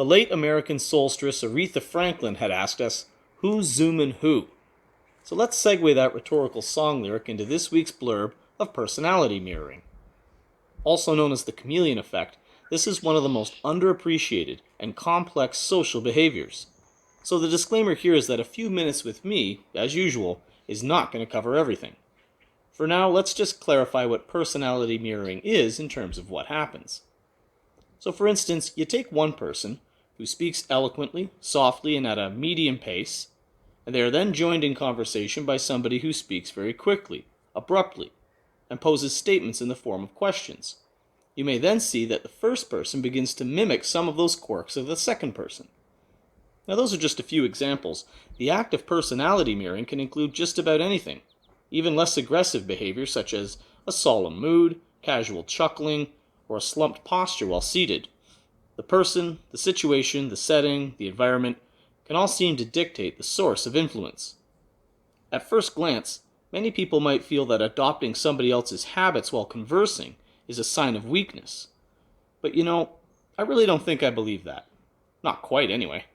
The late American soulstress Aretha Franklin had asked us, "Who's zoomin' who?" So let's segue that rhetorical song lyric into this week's blurb of personality mirroring. Also known as the chameleon effect, this is one of the most underappreciated and complex social behaviors. So the disclaimer here is that a few minutes with me, as usual, is not going to cover everything. For now, let's just clarify what personality mirroring is in terms of what happens. So for instance, you take one person who speaks eloquently, softly, and at a medium pace, and they are then joined in conversation by somebody who speaks very quickly, abruptly, and poses statements in the form of questions. You may then see that the first person begins to mimic some of those quirks of the second person. Now those are just a few examples. The act of personality mirroring can include just about anything, even less aggressive behavior such as a solemn mood, casual chuckling, or a slumped posture while seated. The person, the situation, the setting, the environment can all seem to dictate the source of influence. At first glance, many people might feel that adopting somebody else's habits while conversing is a sign of weakness. But I really don't think I believe that. Not quite, anyway.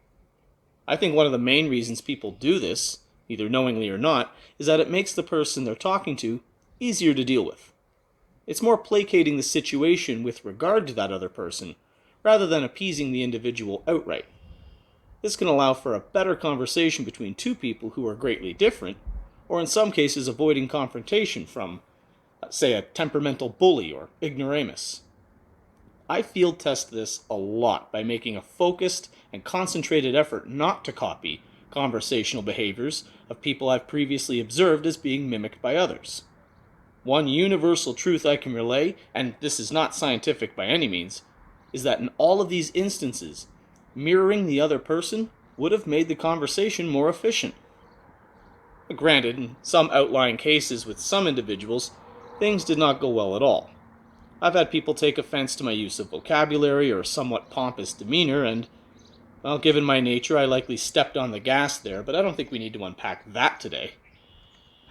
I think one of the main reasons people do this, either knowingly or not, is that it makes the person they're talking to easier to deal with. It's more placating the situation with regard to that other person, rather than appeasing the individual outright. This can allow for a better conversation between two people who are greatly different, or in some cases avoiding confrontation from, say, a temperamental bully or ignoramus. I field test this a lot by making a focused and concentrated effort not to copy conversational behaviors of people I've previously observed as being mimicked by others. One universal truth I can relay, and this is not scientific by any means, is that in all of these instances, mirroring the other person would have made the conversation more efficient. Granted, in some outlying cases with some individuals, things did not go well at all. I've had people take offense to my use of vocabulary or somewhat pompous demeanor, and, well, given my nature, I likely stepped on the gas there, but I don't think we need to unpack that today.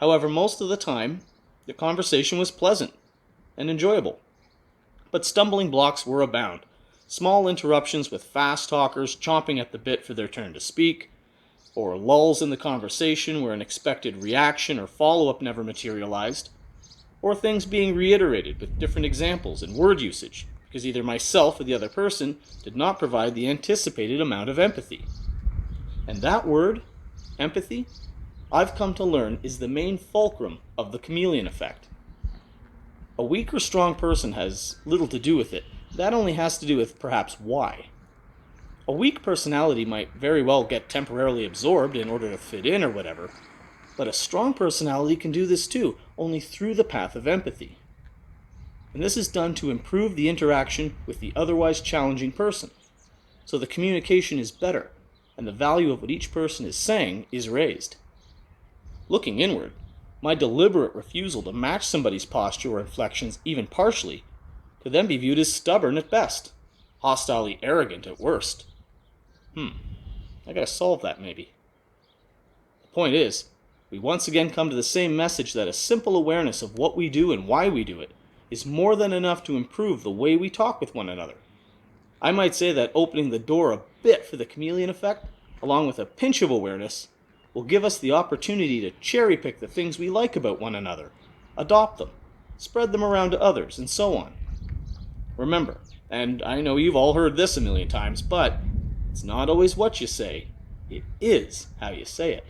However, most of the time, the conversation was pleasant and enjoyable. But stumbling blocks were abound. Small interruptions with fast talkers chomping at the bit for their turn to speak, or lulls in the conversation where an expected reaction or follow-up never materialized, or things being reiterated with different examples and word usage, because either myself or the other person did not provide the anticipated amount of empathy. And that word, empathy, I've come to learn is the main fulcrum of the chameleon effect. A weak or strong person has little to do with it. That only has to do with perhaps why. A weak personality might very well get temporarily absorbed in order to fit in or whatever, but a strong personality can do this too, only through the path of empathy. And this is done to improve the interaction with the otherwise challenging person, so the communication is better, and the value of what each person is saying is raised. Looking inward, my deliberate refusal to match somebody's posture or inflections even partially could then be viewed as stubborn at best, hostilely arrogant at worst. I gotta solve that maybe. The point is, we once again come to the same message that a simple awareness of what we do and why we do it is more than enough to improve the way we talk with one another. I might say that opening the door a bit for the chameleon effect, along with a pinch of awareness, will give us the opportunity to cherry pick the things we like about one another, adopt them, spread them around to others, and so on. Remember, and I know you've all heard this a million times, but it's not always what you say, it is how you say it.